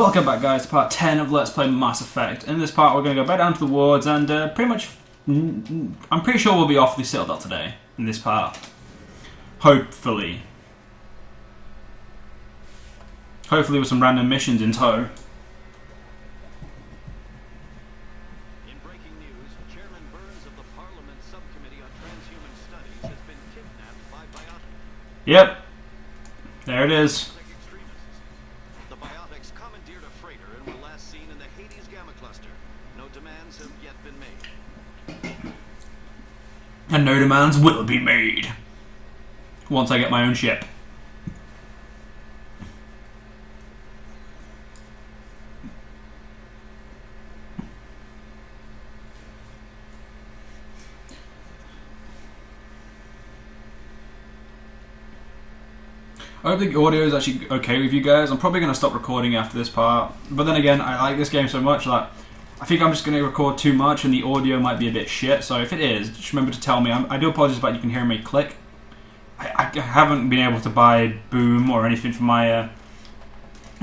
Welcome back, guys, to part 10 of Let's Play Mass Effect. In this part we're going to go back down to the wards and pretty much, I'm pretty sure we'll be off the Citadel today, in this part. Hopefully. Hopefully with some random missions in tow. In breaking news, Chairman Burns of the Parliament Subcommittee on Transhuman Studies has been kidnapped by biotics. Yep. There it is. The biotics commandeered a freighter and were last seen in the Hades Gamma Cluster. No demands have yet been made. And no demands will be made. Once I get my own ship. I hope the audio is actually okay with you guys. I'm probably going to stop recording after this part. But then again, I like this game so much that I think I'm just going to record too much and the audio might be a bit shit. So if it is, just remember to tell me. I do apologize about you can hear me click. I haven't been able to buy Boom or anything for my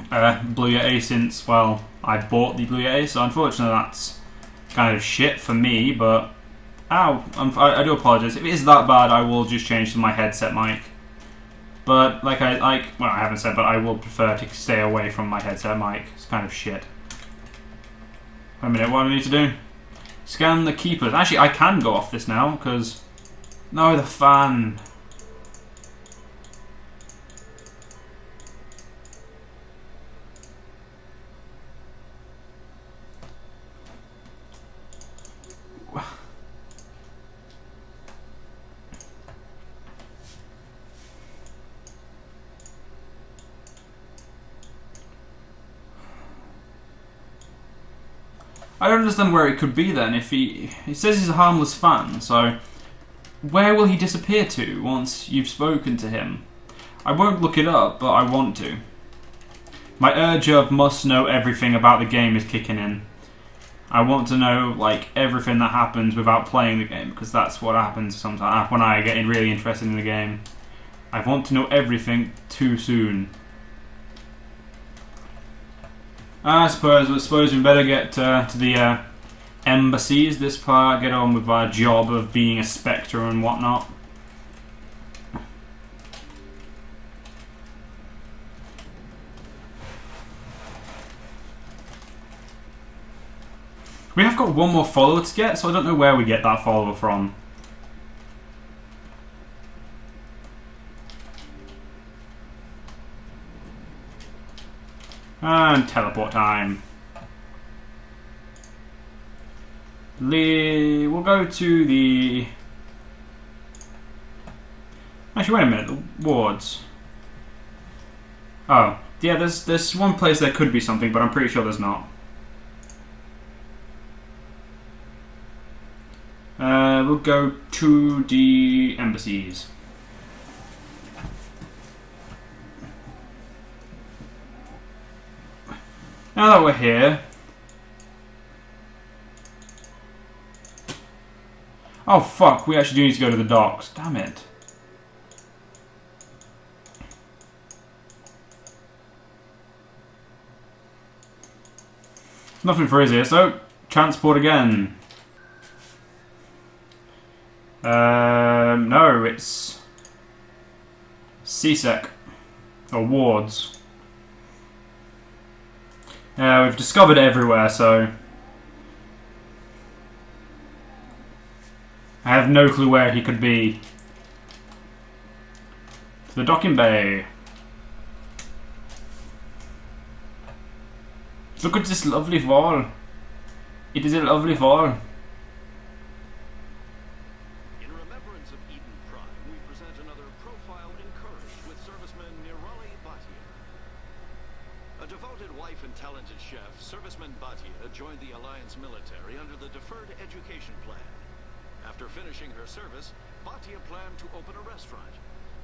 Blu-ray since, well, I bought the Blu-ray. So unfortunately that's kind of shit for me. But I do apologize. If it is that bad, I will just change to my headset mic. But well, I haven't said, but I will prefer to stay away from my headset mic. It's kind of shit. Wait a minute, what do I need to do? Scan the keepers. Actually, I can go off this now, because... No, the fan. I don't understand where it could be then. If he says he's a harmless fan, so where will he disappear to once you've spoken to him? I won't look it up, but I want to. My urge of must know everything about the game is kicking in. I want to know like everything that happens without playing the game, because that's what happens sometimes when I get really interested in the game. I want to know everything too soon. I suppose we better get to the embassies this part, get on with our job of being a Spectre and whatnot. We have got one more follower to get, so I don't know where we get that follower from. And teleport time. We'll go to the... Actually, wait a minute. The wards. Oh, yeah. There's one place there could be something, but I'm pretty sure there's not. We'll go to the embassies. Now that we're here... Oh fuck, we actually do need to go to the docks. Damn it. Nothing for us here, so transport again. No, it's... CSEC. Or wards. We've discovered it everywhere, so... I have no clue where he could be. To the docking bay. Look at this lovely fall. It is a lovely fall. In remembrance of Eden Prime, we present another profile in courage with serviceman Nirali Bhatia. A devoted wife and talented chef, Serviceman Bhatia joined the Alliance military under the Deferred Education Plan. After finishing her service, Bhatia planned to open a restaurant.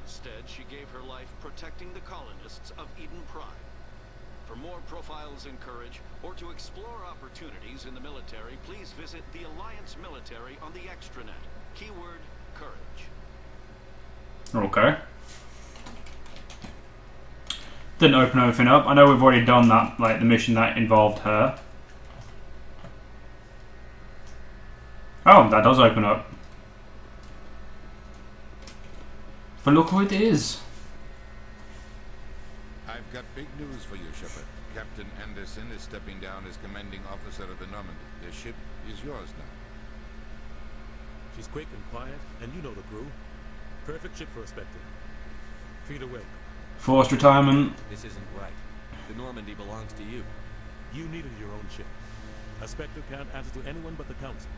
Instead, she gave her life protecting the colonists of Eden Prime. For more profiles in courage, or to explore opportunities in the military, please visit the Alliance military on the extranet. Keyword, courage. Okay. Didn't open everything up. I know we've already done that, like the mission that involved her. Oh, that does open up. But look who it is. I've got big news for you, Shepard. Captain Anderson is stepping down as commanding officer of the Normandy. The ship is yours now. She's quick and quiet, and you know the crew. Perfect ship for a Spectre. Treat her well. Forced retirement. This isn't right. The Normandy belongs to you. You needed your own ship. A Spectre can't answer to anyone but the Council.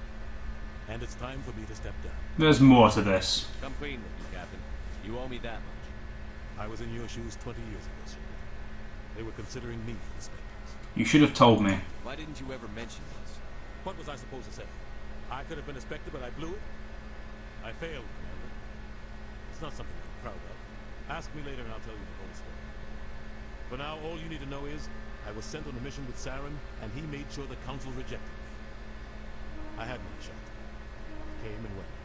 And it's time for me to step down. There's more to this. Come clean with me, Captain. You owe me that much. I was in your shoes 20 years ago, Shepard. They were considering me for the Spectres. You should have told me. Why didn't you ever mention this? What was I supposed to say? I could have been a Spectre, but I blew it? I failed, Commander. It's not something I'm proud of. Ask me later and I'll tell you the whole story. For now, all you need to know is I was sent on a mission with Saren, and he made sure the Council rejected me. I had my shot. Came and went.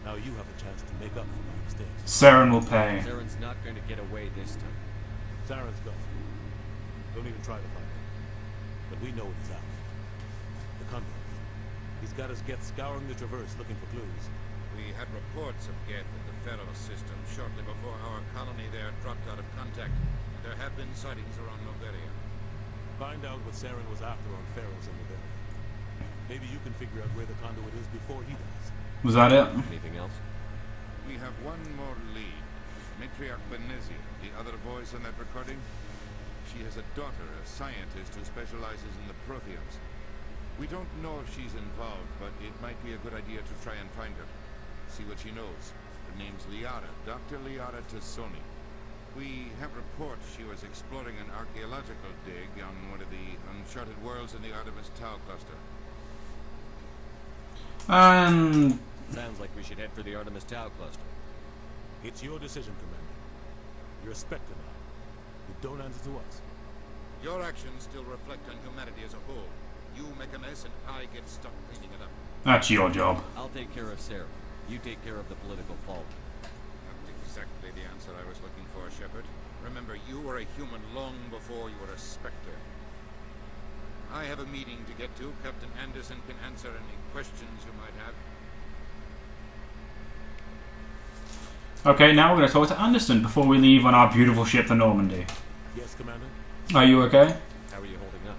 Now you have a chance to make up for my mistakes. Saren will pay. Saren's not going to get away this time. Saren's gone. Don't even try to find him. But we know what he's after. The Convoy. He's got his Geth scouring the Traverse looking for clues. We had reports of Geth in the Pharos system shortly before our colony there dropped out of contact. There have been sightings around Noveria. Find out what Saren was after on Pharos and Noveria. Maybe you can figure out where the conduit is before he does. Was that it? Anything else? We have one more lead. Matriarch Benezi, the other voice on that recording. She has a daughter, a scientist who specializes in the Protheans. We don't know if she's involved, but it might be a good idea to try and find her. See what she knows. Her name's Liara, Dr. Liara Tassoni. We have reports she was exploring an archaeological dig on one of the uncharted worlds in the Artemis Tau cluster. Sounds like we should head for the Artemis Tau cluster. It's your decision, Commander. You're a Spectre now. You don't answer to us. Your actions still reflect on humanity as a whole. You make a mess and I get stuck cleaning it up. That's your job. I'll take care of Sarah. You take care of the political fault. Not exactly the answer I was looking for, Shepard. Remember, you were a human long before you were a Spectre. I have a meeting to get to. Captain Anderson can answer any questions you might have. Okay, now we're going to talk to Anderson before we leave on our beautiful ship, the Normandy. Yes, Commander? Are you okay? How are you holding up?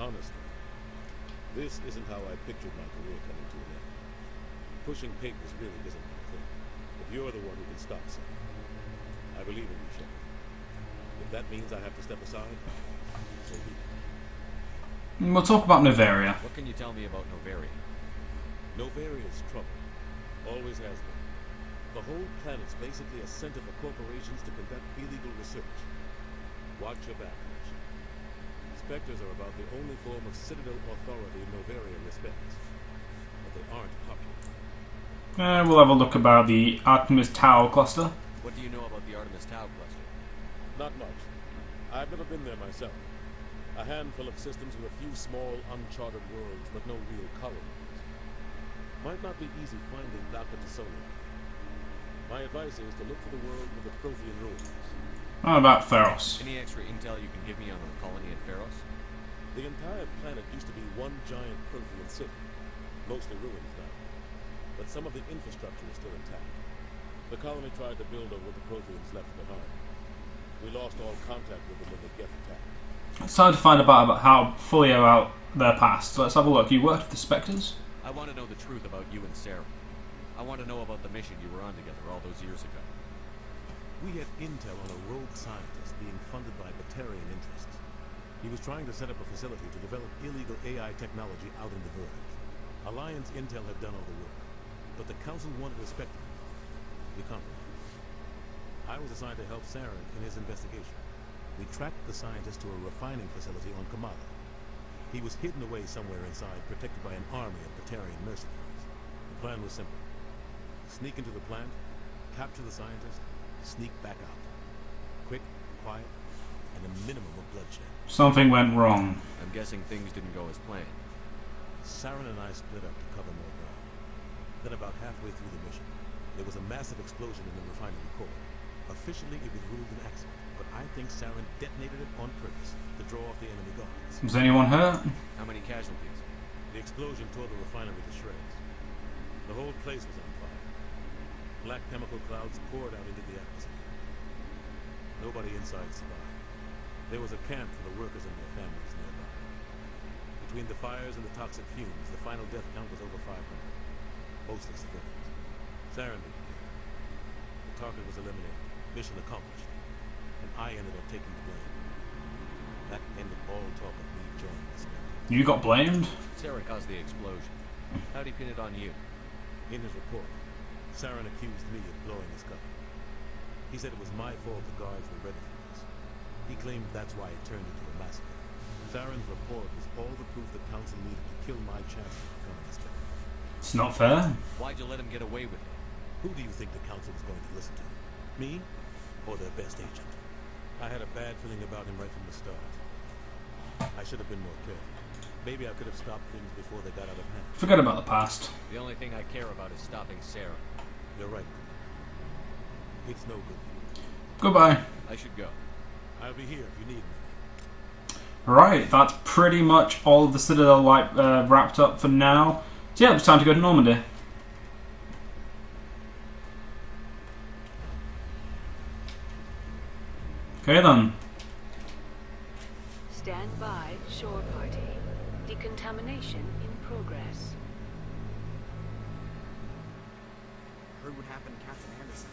Honestly, this isn't how I pictured my career coming to an end. Pushing papers really isn't my thing. But you're the one who can stop Sam. I believe in you, Shepard. If that means I have to step aside, so be it. We'll talk about Noveria. What can you tell me about Noveria? Novaria's trouble. Always has been. The whole planet's basically a center for corporations to conduct illegal research. Watch your back, Ash. Spectres are about the only form of Citadel authority Noveria respects. But they aren't popular. We'll have a look about the Artemis Tau cluster. What do you know about the Artemis Tau cluster? Not much. I've never been there myself. A handful of systems with a few small, uncharted worlds, but no real colonies. Might not be easy finding Dr. Tassoni. My advice is to look for the world with the Prothean ruins. How about Pharos? Any extra intel you can give me on the colony at Pharos? The entire planet used to be one giant Prothean city. Mostly ruins now. But some of the infrastructure is still intact. The colony tried to build on what the Protheans left behind. We lost all contact with them when the Geth attacked. It's time to find out about how fully about their past. So let's have a look. You worked with the Spectres? I want to know the truth about you and Sarah. I want to know about the mission you were on together all those years ago. We had intel on a rogue scientist being funded by Batarian interests. He was trying to set up a facility to develop illegal AI technology out in the Verge. Alliance intel had done all the work, but the Council wanted to respect it. We compromised. I was assigned to help Saren in his investigation. We tracked the scientist to a refining facility on Kamala. He was hidden away somewhere inside, protected by an army of Batarian mercenaries. The plan was simple. Sneak into the plant, capture the scientist, sneak back out. Quick, quiet, and a minimum of bloodshed. Something went wrong. I'm guessing things didn't go as planned. Saren and I split up to cover more ground. Then about halfway through the mission, there was a massive explosion in the refinery core. Officially, it was ruled an accident, but I think Saren detonated it on purpose to draw off the enemy guards. Was anyone hurt? How many casualties? The explosion tore the refinery to shreds. The whole place was on fire. Black chemical clouds poured out into the atmosphere. Nobody inside survived. There was a camp for the workers and their families nearby. Between the fires and the toxic fumes, the final death count was over 500. Mostly civilians. Saren didn't care. The target was eliminated. Mission accomplished. And I ended up taking the blame. That ended all talk of me joining the Semper. You got blamed? Sarah caused the explosion. How'd he pin it on you? In his report, Saren accused me of blowing his cover. He said it was my fault the guards were ready for this. He claimed that's why it turned into a massacre. Saren's report was all the proof the council needed to kill my chances of becoming a Semper. It's not fair. Why'd you let him get away with it? Who do you think the council was going to listen to? Me? Or their best agent? I had a bad feeling about him right from the start. I should have been more careful. Maybe I could have stopped things before they got out of hand. Forget about the past. The only thing I care about is stopping Sarah. You're right. It's no good. Goodbye. I should go. I'll be here if you need me. Right, that's pretty much all of the Citadel wrapped up for now. So yeah, it's time to go to Normandy. Okay then. Stand by, shore party. Decontamination in progress. Heard what happened to Captain Anderson.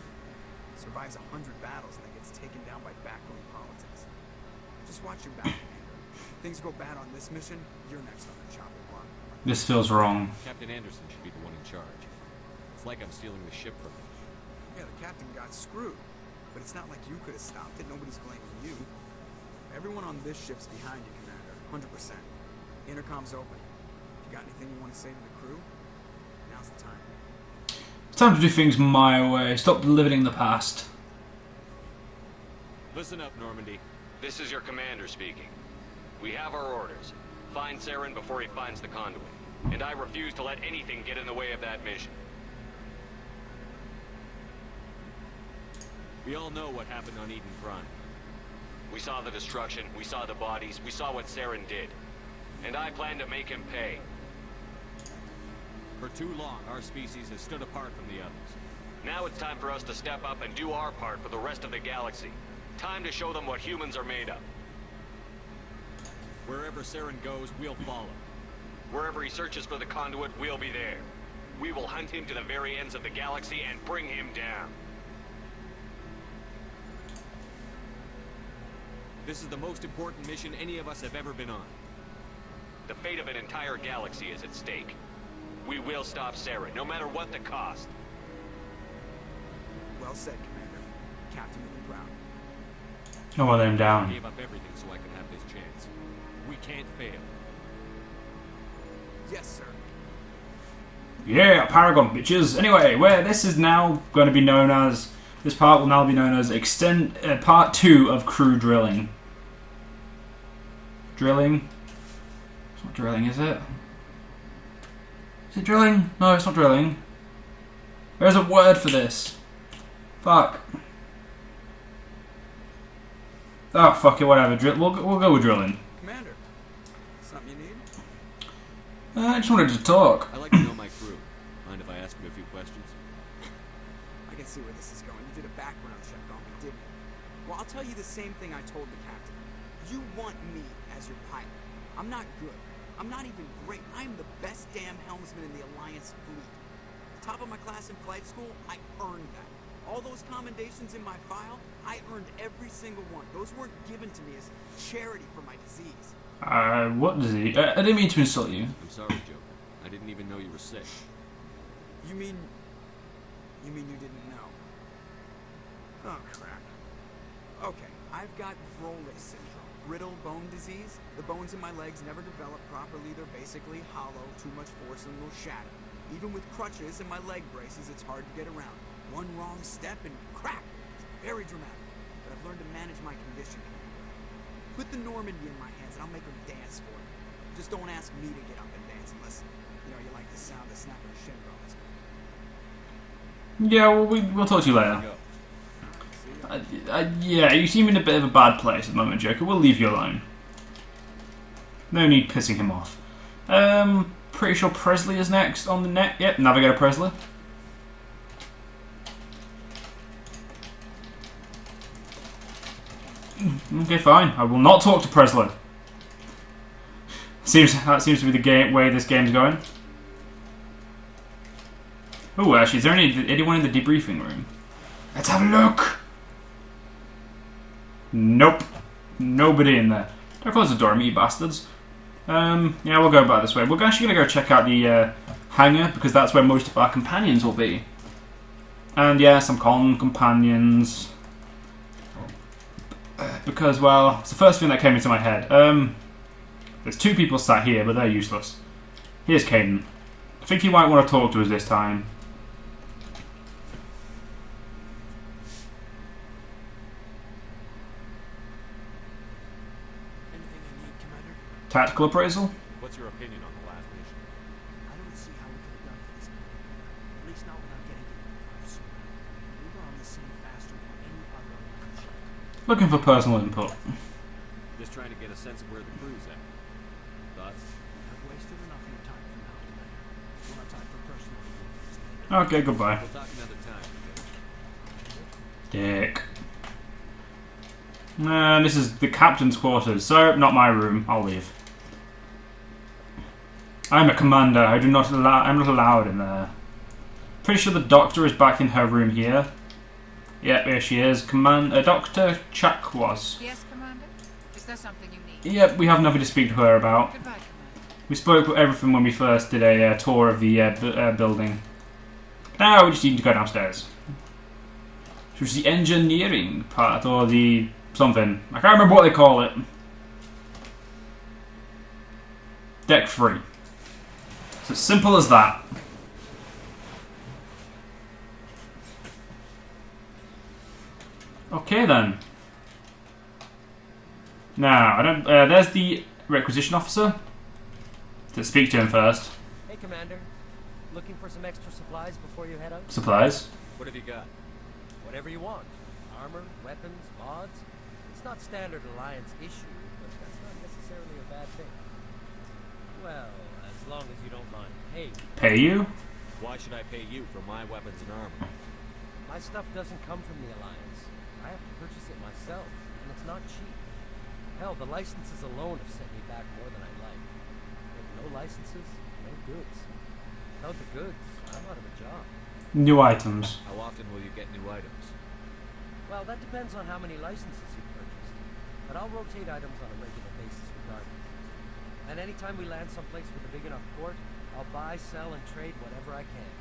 Survives 100 battles and then gets taken down by backroom politics. Just watch your back, Commander. Things go bad on this mission, you're next on the chopping block. This feels wrong. Captain Anderson should be the one in charge. It's like I'm stealing the ship from him. Yeah, the captain got screwed. But it's not like you could have stopped it. Nobody's blaming you. Everyone on this ship's behind you, Commander. 100%. Intercom's open. If you got anything you want to say to the crew, now's the time. It's time to do things my way. Stop living in the past. Listen up, Normandy. This is your commander speaking. We have our orders. Find Saren before he finds the conduit. And I refuse to let anything get in the way of that mission. We all know what happened on Eden Prime. We saw the destruction, we saw the bodies, we saw what Saren did. And I plan to make him pay. For too long, our species has stood apart from the others. Now it's time for us to step up and do our part for the rest of the galaxy. Time to show them what humans are made of. Wherever Saren goes, we'll follow. Wherever he searches for the conduit, we'll be there. We will hunt him to the very ends of the galaxy and bring him down. This is the most important mission any of us have ever been on. The fate of an entire galaxy is at stake. We will stop Saren, no matter what the cost. Well said, Commander. Captain will be proud. Oh, well, let him I down. gave up everything so I could have this chance. We can't fail. Yes, sir. Yeah, Paragon bitches. Anyway, where this is now going to be known as, this part will now be known as part 2 of crew drilling. Drilling? It's not drilling, is it? Is it drilling? No, it's not drilling. There's a word for this. Fuck. Oh, fuck it, whatever. We'll go with drilling. Commander, something you need? I just wanted to talk. I like to know my crew. Mind if I ask you a few questions? I can see where this is going. You did a background check on me, didn't you? Well, I'll tell you the same thing I told the captain. You want me as your pilot. I'm not good. I'm not even great. I'm the best damn helmsman in the Alliance fleet. Top of my class in flight school, I earned that. All those commendations in my file, I earned every single one. Those weren't given to me as charity for my disease. What disease? I didn't mean to insult you. I'm sorry, Joker. I didn't even know you were sick. You mean you didn't know? Oh, crap. Okay, I've got Vrolis syndrome. Brittle bone disease. The bones in my legs never develop properly. They're basically hollow, too much force and will shatter. Even with crutches and my leg braces, it's hard to get around. One wrong step and crack! It's very dramatic. But I've learned to manage my condition. Put the Normandy in my hands and I'll make them dance for you. Just don't ask me to get up and dance unless, you like the sound of snapping shin bones. Yeah, well, we'll talk to you later. Go. Yeah, you seem in a bit of a bad place at the moment, Joker. We'll leave you alone. No need pissing him off. Pretty sure Presley is next on the net. Yep, Navigator Presley. Okay, fine. I will not talk to Presley. That seems to be the way this game's going. Oh, actually, is there anyone in the debriefing room? Let's have a look. Nope. Nobody in there. Don't close the door, you bastards. Yeah, we'll go back this way. We're actually going to go check out the hangar, because that's where most of our companions will be. And yeah, some companions. Because, well, it's the first thing that came into my head. There's 2 people sat here, but they're useless. Here's Caden. I think he might want to talk to us this time. Anything you need, Commander? Tactical appraisal? What's your opinion on the last mission? I don't see how we could have done things any better. At least not without getting to the Empire sooner. We were on the scene faster than any other Alliance ship. Looking for personal input. Just trying to get a sense of where the crew's at. Thoughts? I've wasted enough of your time for now, Commander. We'll have time for personal briefings later. Okay, goodbye. We'll talk another time. Dick. This is the captain's quarters, so not my room. I'll leave. I'm a commander. I'm not allowed in there. Pretty sure the doctor is back in her room here. Yep, here she is. Dr. Chakwas. Yes, Commander? Is there something you need? Yep, we have nothing to speak to her about. Goodbye, Commander. We spoke with everything when we first did a tour of the building. Now we just need to go downstairs. Which is the engineering part, or the something. I can't remember what they call it. Deck 3. It's as simple as that. Okay then. Now, there's the requisition officer. Let's speak to him first. Hey, Commander. Looking for some extra supplies before you head out? Supplies. What have you got? Whatever you want. Armor, weapons, mods. It's not standard Alliance issue, but that's not necessarily a bad thing. Well, as long as you don't mind paying. Pay you? Why should I pay you for my weapons and armor? My stuff doesn't come from the Alliance. I have to purchase it myself, and it's not cheap. Hell, the licenses alone have set me back more than I like. With no licenses, no goods. Without the goods, I'm out of a job. New items. How often will you get new items? Well, that depends on how many licenses you've purchased. But I'll rotate items on a regular basis regardless. And anytime we land someplace with a big enough port, I'll buy, sell, and trade whatever I can.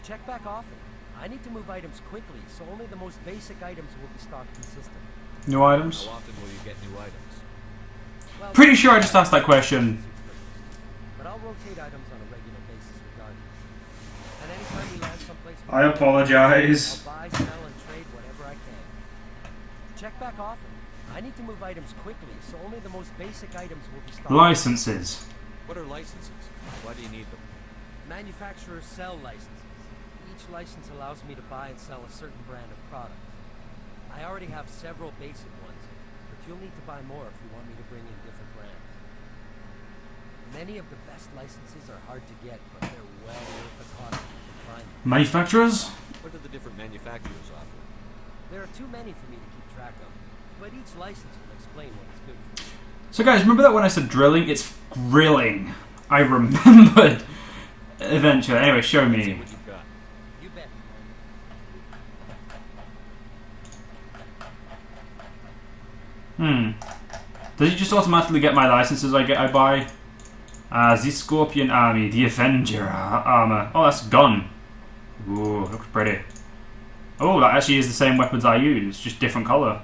Check back often. I need to move items quickly, so only the most basic items will be stocked consistently. New items? How often will you get new items? Well, Pretty sure I just asked that question. but I'll rotate items on a regular basis regardless. And anytime we land someplace with I apologize. I'll buy, sell, and trade whatever I can. Check back often. I need to move items quickly, so only the most basic items will be stocked. Licenses. What are licenses? Why do you need them? Manufacturers sell licenses. Each license allows me to buy and sell a certain brand of product. I already have several basic ones, but you'll need to buy more if you want me to bring in different brands. Many of the best licenses are hard to get, but they're well worth the cost if you can find them. Manufacturers? What do the different manufacturers offer? There are too many for me to keep track of, but each license will explain what it's good for. So guys, remember that when I said drilling? It's grilling. I remembered. Eventually. Anyway, show See me. what you've got. You bet. Does he just automatically get my licenses I buy? The Scorpion Army, the Avenger armor. Oh, that's a gun. Ooh, looks pretty. Oh, that actually is the same weapons I use, just different colour.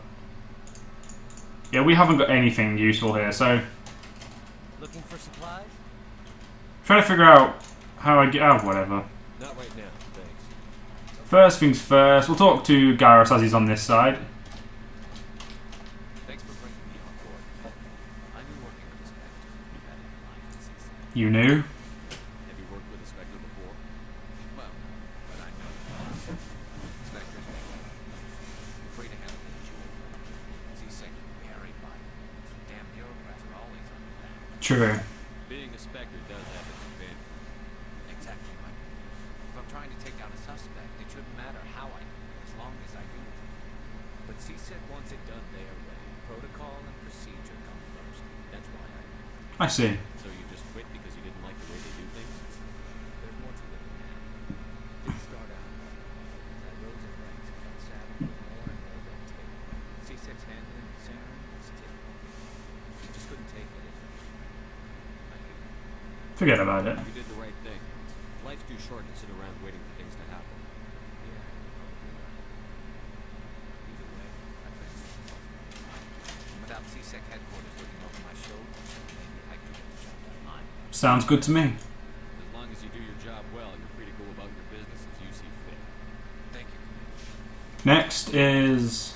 Yeah, we haven't got anything useful here, so... Looking for supplies? Trying to figure out how I get... Oh, whatever. Not right now, thanks. First things first, we'll talk to Garrus as he's on this side. Thanks for bringing me on board. I knew working with the Spectre would be better than life at Citadel. You knew? Have you worked with the Spectre before? Well, but I know. Spectre's big. I'm afraid True. Being a Spectre does have its advantage. Exactly, Mike. If I'm trying to take down a suspect, it shouldn't matter how I do it, as long as I do it. But CSEC wants it done their way. Protocol and procedure come first. That's why I left. I see. So you just quit because you didn't like the way they do things? There's more to it than that. Didn't start out right. As I rose in ranks, I got saddled with more and more red tape. C6's handling, Saren was typical. I just couldn't take it. I hate it. Forget about it. You did the right thing. Life's too short to sit around waiting for things to happen. Yeah, you're probably right. Either way, I plan to keep off. And without CSEC headquarters looking over my shoulder, maybe I could get the job done mine. Sounds good to me. As long as you do your job well, you're free to go about your business as you see fit. Thank you. Next is...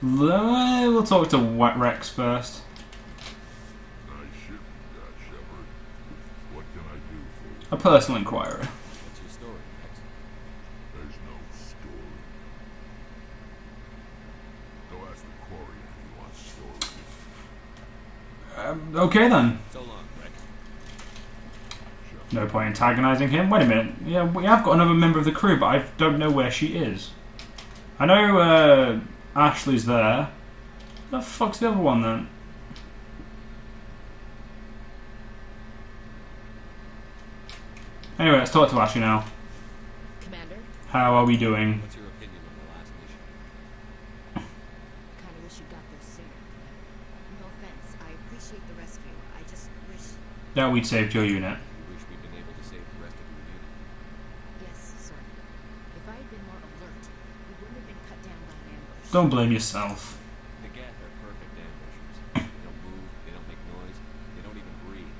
We'll talk to Rex first. Nice ship you got, Shepard. What can I do for you? A personal inquiry. What's your story, Rex? There's no story. Go ask the Quarian if he wants stories. Okay then. So long, Rex. No point antagonizing him. Wait a minute. Yeah, we have got another member of the crew, but I don't know where she is. I know Ashley's there. Where the fuck's the other one then? Anyway, let's talk to Ashley now. Commander, How are we doing? What's your opinion on the last mission? kind of wish you got there sooner. No offense, I appreciate the rescue. I just wish... That we'd saved your unit. You wish we'd been able to save the rest of your unit. Yes, sir. If I had been more alert, we wouldn't have been cut down by an ambush. Don't blame yourself. The Geth are perfect ambushers. They don't move, they don't make noise, they don't even breathe.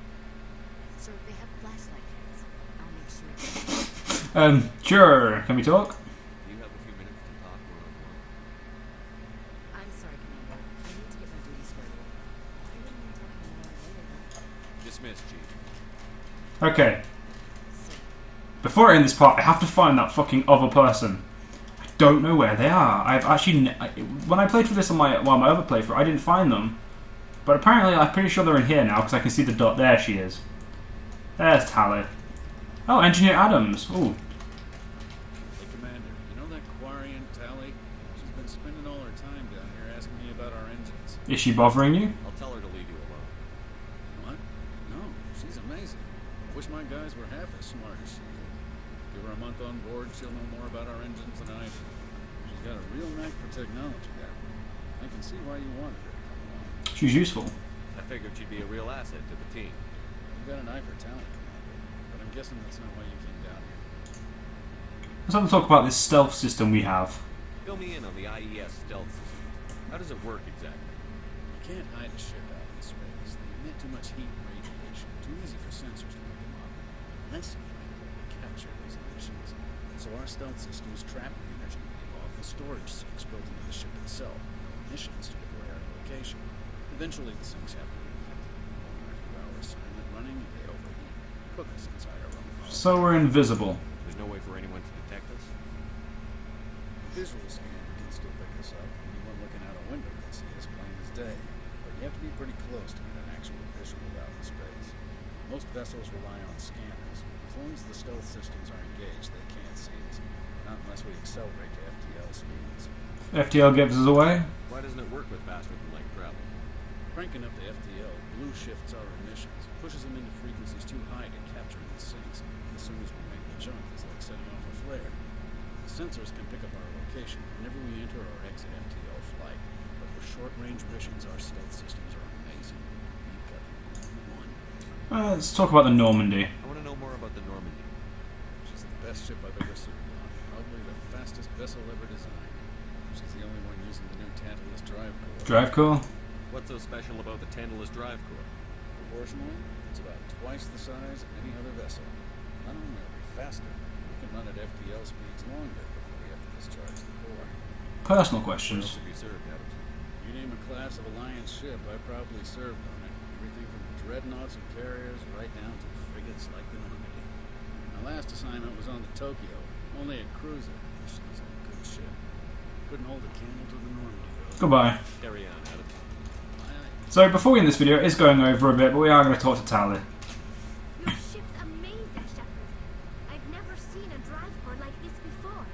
Sir, they have flashlight heads. I'll make sure it's... Sure. Can we talk? Do you have a few minutes to talk one-on-one? I'm sorry, Commander. I need to get my duties squared away. I wouldn't mind talking more later, though. Dismissed, Chief. Okay. Sir, Before I end this part, I have to find that fucking other person. I don't know where they are. I've actually... when I played for this on my other playthrough, I didn't find them. But apparently, I'm pretty sure they're in here now, because I can see the dot. There she is. There's Tally. Oh, Engineer Adams. Ooh. Hey, Commander, you know that Quarian Tally? She's been spending all her time down here asking me about our engines. Is she bothering you? I'll tell her to leave you alone. What? No, she's amazing. Wish my guys were half as smart as she is. Give her a month on board, she'll know more about our engines than I do. She's got a real knack for technology, that one. I can see why you wanted her to come along. She's useful. I figured she'd be a real asset to the team. You've got an eye for talent, Commander. But I'm guessing that's not why you came down here. Let's have a talk about this stealth system we have. Fill me in on the IES stealth system. How does it work exactly? You can't hide a ship out in space. They emit too much heat and radiation. Too easy for sensors to pick them up. Unless you find a way to capture those emissions. So our stealth systems trap the energy we give off in storage sinks built into the ship itself. No emissions to give away our location. Eventually the sinks have to be affected. After a few hours silent running, they overheat. Cook us inside our own hull. So we're invisible. There's no way for anyone to detect us? Visual scan can still pick us up. Anyone looking out a window can see us plain as day. But you have to be pretty close to get an actual visual out in space. Most vessels rely on scanners. As long as the stealth systems are engaged, they can't see us. Not unless we accelerate to FTL speeds. FTL gives us away. Why doesn't it work with faster than light travel? Cranking up the FTL blue shifts our emissions, pushes them into frequencies too high to capture in the sinks. As soon as we make the jump, it's like setting off a flare. The sensors can pick up our location whenever we enter or exit FTL flight. But for short-range missions, our stealth systems are amazing. We've got the only one. Let's talk about the Normandy. I want to know more about the Normandy. She's the best ship I've ever served on. Probably the fastest vessel ever designed. She's the only one using the new Tantalus drive core. Drive core? What's so special about the Tantalus drive core? Proportionally, it's about twice the size of any other vessel. Not only are we faster, we can run at FTL speeds longer before we have to discharge the core. Personal Where questions. else have you served, Adams? You name a class of Alliance ship, I've probably served on it. Everything from dreadnoughts and carriers right down to frigates like the Normandy. My last assignment was on the Tokyo, only a cruiser. She's a good ship. Couldn't hold a candle to the Normandy, though. Goodbye. Carry on, Adams. Aye, aye. So before we end this video, it's going over a bit, but we are going to talk to Tally. Your ship's amazing, Shepard. I've never seen a drive port like this before.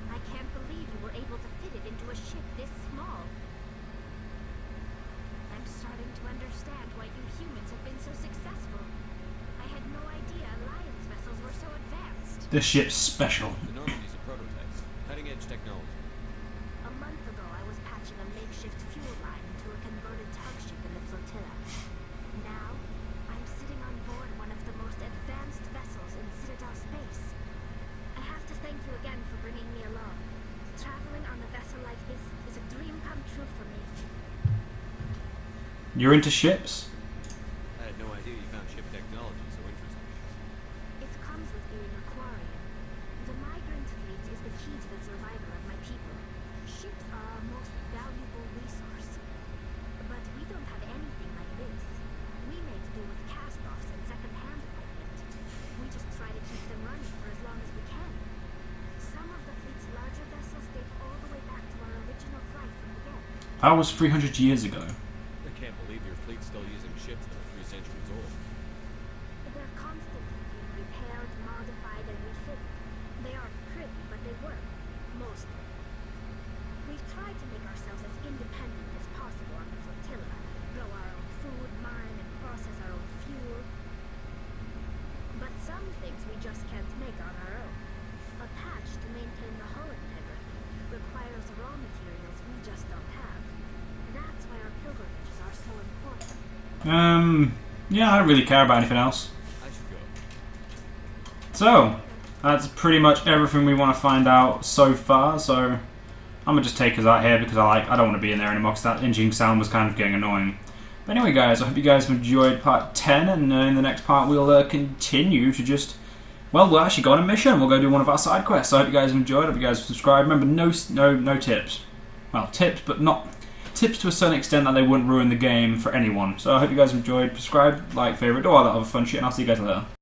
I can't believe you were able to fit it into a ship this small. I'm starting to understand why you humans have been so successful. I had no idea Alliance vessels were so advanced. This ship's special. The Normandy's a prototype. Cutting-edge technology. A month ago, I was patching a makeshift fuel line into a converted tug ship in the flotilla. Now, I'm sitting on board one of the most advanced vessels in Citadel space. I have to thank you again for bringing me along. Traveling on a vessel like this is a dream come true for me. You're into ships? I had no idea you found ship technology so interesting. It comes with being a Quarian. The migrant fleet is the key to the survival of my people. Ships are our most valuable resource. But we don't have anything like this. We make do with cast-offs and second-hand equipment. We just try to keep them running for as long as we can. Some of the fleet's larger vessels date all the way back to our original flight from the get. That was 300 years ago. I can't believe your fleet's still using ships that are 3 centuries old. They're constantly being repaired, modified, and refitted. They aren't pretty, but they work. Mostly. We've tried to make ourselves as independent as possible on the flotilla. Grow our own food, mine, and process our own fuel. But some things we just can't make on our own. A patch to maintain the hull integrity requires raw materials we just don't have. That's why our pilgrimages are so important. Yeah, I don't really care about anything else. I should go. So, that's pretty much everything we want to find out so far, so I'm going to just take us out here because I don't want to be in there anymore because that engine sound was kind of getting annoying. But anyway guys, I hope you guys have enjoyed part 10, and in the next part we'll continue to just, well, we'll actually go on a mission. We'll go do one of our side quests. So I hope you guys have enjoyed. I hope you guys have subscribed. Remember, no tips. Well, tips, but not tips to a certain extent that they wouldn't ruin the game for anyone. So I hope you guys have enjoyed. Subscribe, like, favorite, do all that other fun shit, and I'll see you guys later.